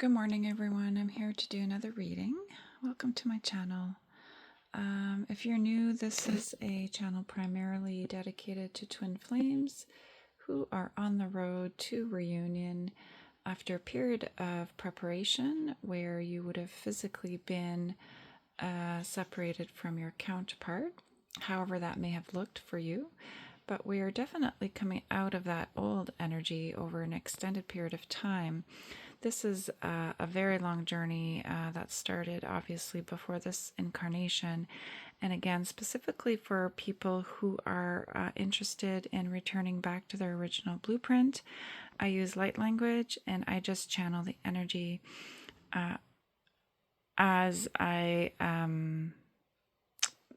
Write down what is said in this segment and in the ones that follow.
Good morning, everyone. I'm here to do another reading. Welcome to my channel. If you're new, this is a channel primarily dedicated to twin flames who are on the road to reunion after a period of preparation where you would have physically been separated from your counterpart, however that may have looked for you. But we are definitely coming out of that old energy over an extended period of time. This is a very long journey that started obviously before this incarnation. And again, specifically for people who are interested in returning back to their original blueprint, I use light language and I just channel the energy as I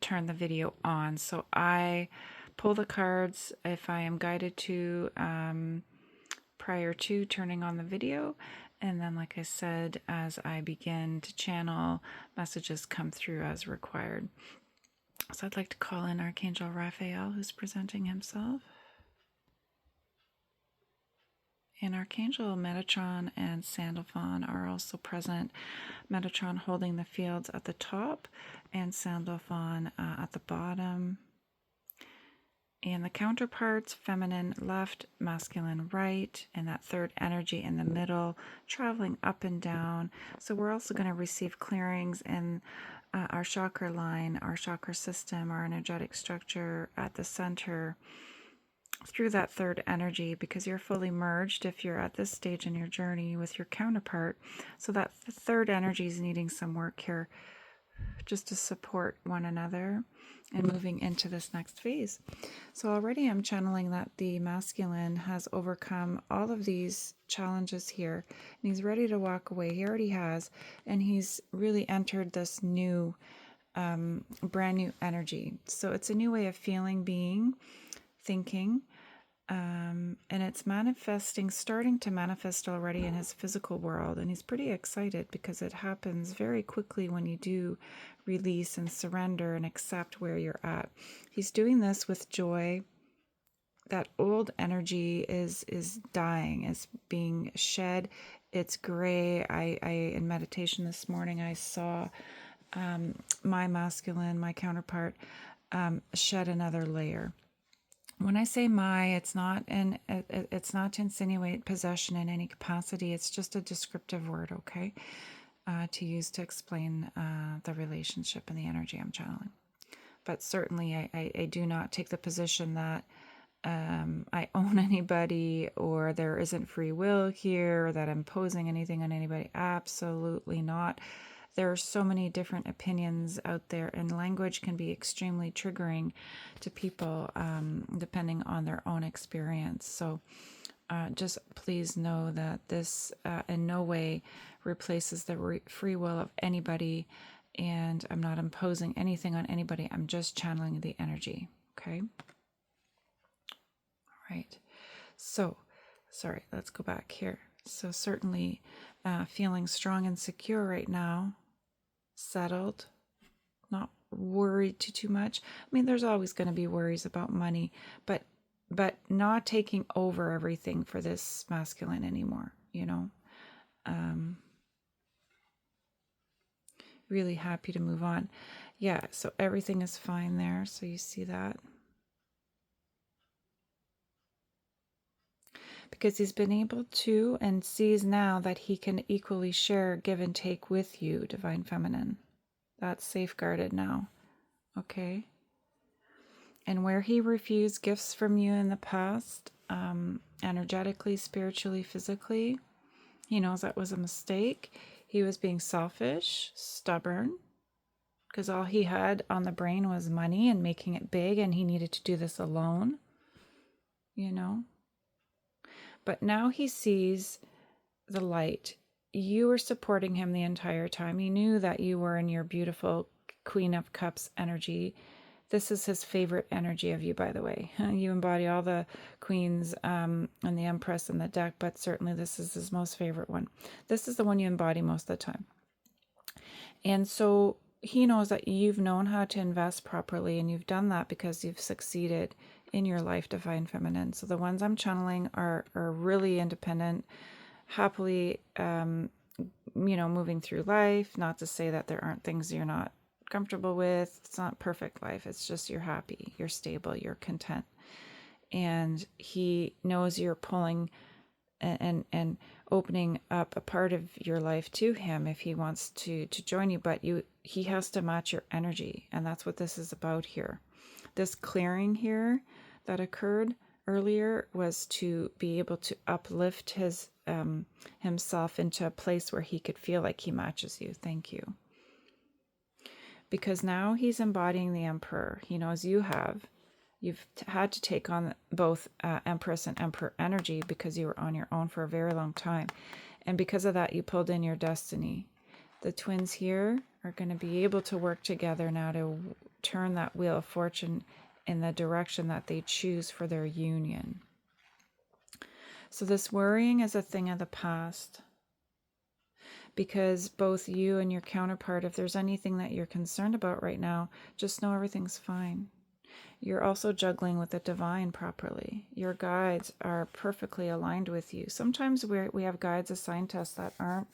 turn the video on. So I pull the cards if I am guided to prior to turning on the video. And then, like I said, as I begin to channel, messages come through as required. So I'd like to call in Archangel Raphael, who's presenting himself. And Archangel Metatron and Sandalphon are also present. Metatron holding the fields at the top and Sandalphon at the bottom. And the counterparts, feminine left, masculine right, and that third energy in the middle, traveling up and down. So we're also going to receive clearings in our chakra line, our chakra system, our energetic structure at the center through that third energy, because you're fully merged if you're at this stage in your journey with your counterpart. So that third energy is needing some work here just to support one another and moving into this next phase. So already I'm channeling that the masculine has overcome all of these challenges here and he's ready to walk away. He already has, and he's really entered this new brand new energy. So it's a new way of feeling, being, thinking, and it's manifesting, starting to manifest already in his physical world. And he's pretty excited because it happens very quickly when you do release and surrender and accept where you're at. He's doing this with joy. That old energy is dying, is being shed. It's gray. I in meditation this morning, I saw my masculine, my counterpart, shed another layer. When I say it's not to insinuate possession in any capacity. It's just a descriptive word, okay, to use to explain the relationship and the energy I'm channeling. But certainly, I do not take the position that I own anybody or there isn't free will here, or that I'm imposing anything on anybody. Absolutely not. There are so many different opinions out there, and language can be extremely triggering to people depending on their own experience. So just please know that this in no way replaces the free will of anybody, and I'm not imposing anything on anybody. I'm just channeling the energy, okay? All right. So, sorry, let's go back here. So certainly feeling strong and secure right now, settled, not worried too much. I mean, there's always going to be worries about money, but not taking over everything for this masculine anymore, you know. Really happy to move on. Yeah, so everything is fine there. So you see that. Because he's been able to and sees now that he can equally share, give and take with you, Divine Feminine. That's safeguarded now, okay? And where he refused gifts from you in the past, energetically, spiritually, physically, he knows that was a mistake. He was being selfish, stubborn, because all he had on the brain was money and making it big, and he needed to do this alone, you know? But now he sees the light. You were supporting him the entire time. He knew that you were in your beautiful Queen of Cups energy. This is his favorite energy of you, by the way. You embody all the queens and the Empress in the deck, but certainly this is his most favorite one. This is the one you embody most of the time. And so he knows that you've known how to invest properly, and you've done that because you've succeeded in your life, Divine Feminine. So the ones I'm channeling are really independent, happily moving through life. Not to say that there aren't things you're not comfortable with. It's not perfect life. It's just you're happy, you're stable, you're content. And he knows you're pulling and opening up a part of your life to him if he wants to join you, but he has to match your energy, and that's what this is about here. This clearing here that occurred earlier was to be able to uplift himself into a place where he could feel like he matches you. Thank you. Because now he's embodying the Emperor. He knows you've had to take on both Empress and Emperor energy because you were on your own for a very long time. And because of that, you pulled in your destiny. The twins here are going to be able to work together now to turn that wheel of fortune in the direction that they choose for their union. So this worrying is a thing of the past. Because both you and your counterpart, if there's anything that you're concerned about right now, just know everything's fine. You're also juggling with the divine properly. Your guides are perfectly aligned with you. Sometimes we have guides assigned to us that aren't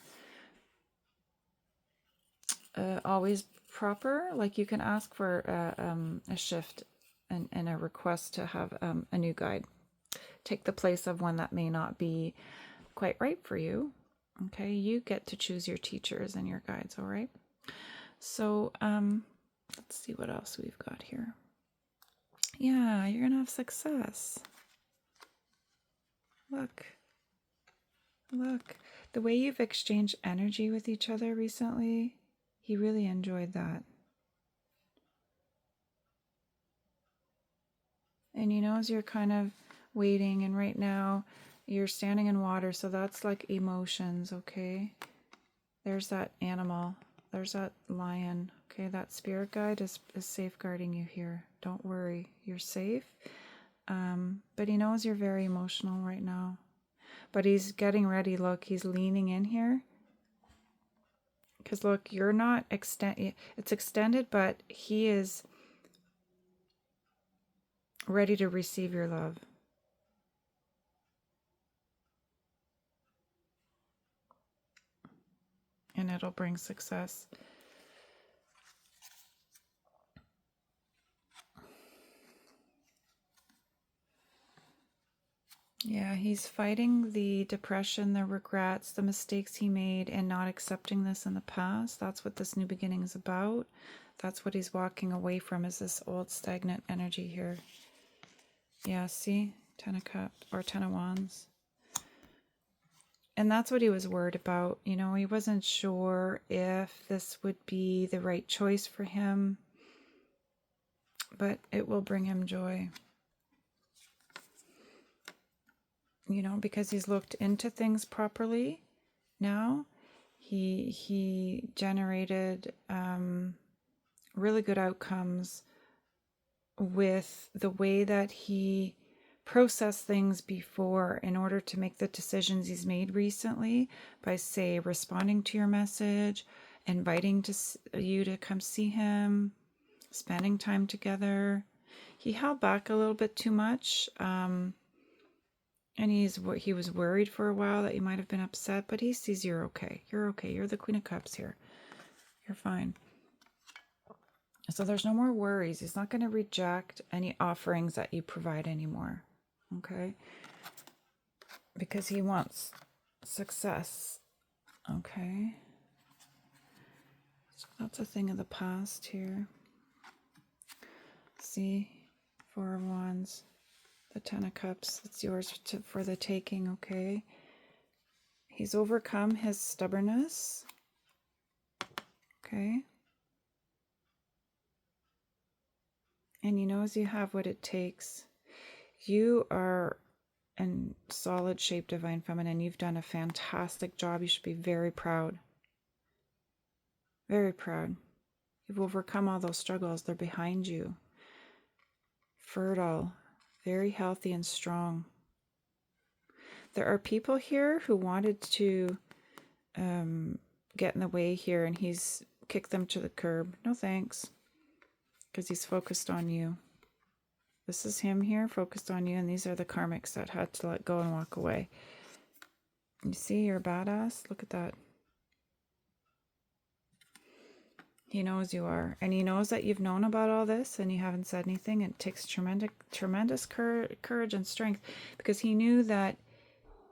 always proper. Like you can ask for a shift and a request to have a new guide take the place of one that may not be quite right for you. Okay, you get to choose your teachers and your guides, all right? So let's see what else we've got here. Yeah, you're going to have success. Look. The way you've exchanged energy with each other recently, he really enjoyed that. And as you're kind of waiting, and right now you're standing in water, so that's like emotions, okay? There's that animal. There's that lion. Okay, that spirit guide is safeguarding you here. Don't worry. You're safe. But he knows you're very emotional right now. But he's getting ready. Look, he's leaning in here. Because look, you're not it's extended, but he is ready to receive your love. And it'll bring success. Yeah, he's fighting the depression, the regrets, the mistakes he made, and not accepting this in the past. That's what this new beginning is about. That's what he's walking away from, is this old stagnant energy here. Yeah, see? 10 of Cups, or 10 of Wands. And that's what he was worried about. He wasn't sure if this would be the right choice for him, but it will bring him joy. Because he's looked into things properly now. He generated really good outcomes with the way that he processed things before in order to make the decisions he's made recently by, say, responding to your message, inviting you to come see him, spending time together. He held back a little bit too much. And he was worried for a while that you might have been upset, but he sees you're okay. You're okay. You're the Queen of Cups here. You're fine. So there's no more worries. He's not going to reject any offerings that you provide anymore. Okay? Because he wants success. Okay? So that's a thing of the past here. See? 4 of Wands. The 10 of Cups, it's yours for the taking, okay? He's overcome his stubbornness, okay? And he knows you have what it takes. You are in solid shape, Divine Feminine. You've done a fantastic job. You should be very proud. Very proud. You've overcome all those struggles. They're behind you. Fertile. Very healthy and strong. There are people here who wanted to get in the way here, and he's kicked them to the curb. No thanks. Because he's focused on you. This is him here, focused on you, and these are the karmics that had to let go and walk away. You see, you're a badass. Look at that. He knows you are. And he knows that you've known about all this and you haven't said anything. It takes tremendous courage and strength, because he knew that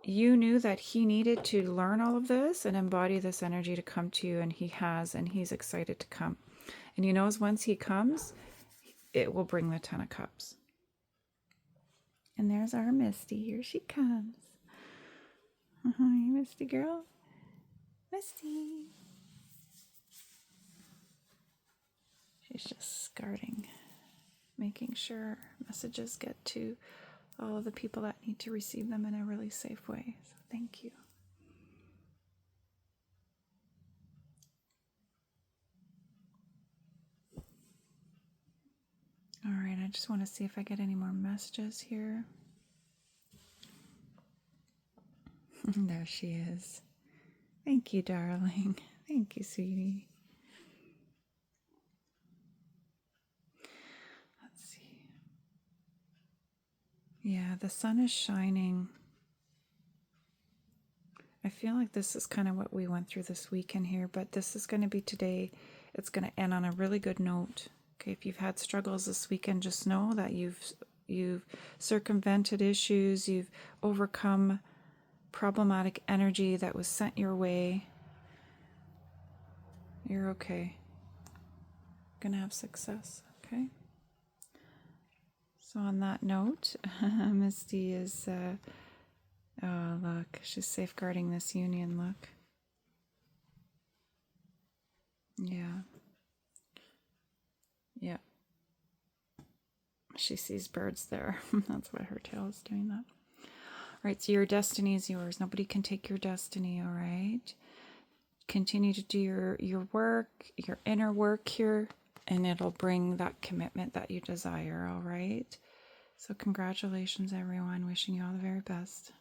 you knew that he needed to learn all of this and embody this energy to come to you, and he has, and he's excited to come. And he knows once he comes, it will bring the 10 of Cups. And there's our Misty. Here she comes. Hi, Misty girl. Misty. She's just guarding, making sure messages get to all of the people that need to receive them in a really safe way. So thank you. All right, I just want to see if I get any more messages here. There she is. Thank you, darling. Thank you, sweetie. Let's see. Yeah, the sun is shining. I feel like this is kind of what we went through this weekend here, but this is going to be today. It's going to end on a really good note. Okay, if you've had struggles this weekend, just know that you've circumvented issues, you've overcome problematic energy that was sent your way. You're okay. Gonna have success, okay? So on that note, Misty is, oh look, she's safeguarding this union, look. Yeah. Yeah. She sees birds there. That's why her tail is doing that. All right, so your destiny is yours. Nobody can take your destiny, all right? Continue to do your work, your inner work here, and it'll bring that commitment that you desire, all right? So congratulations, everyone. Wishing you all the very best.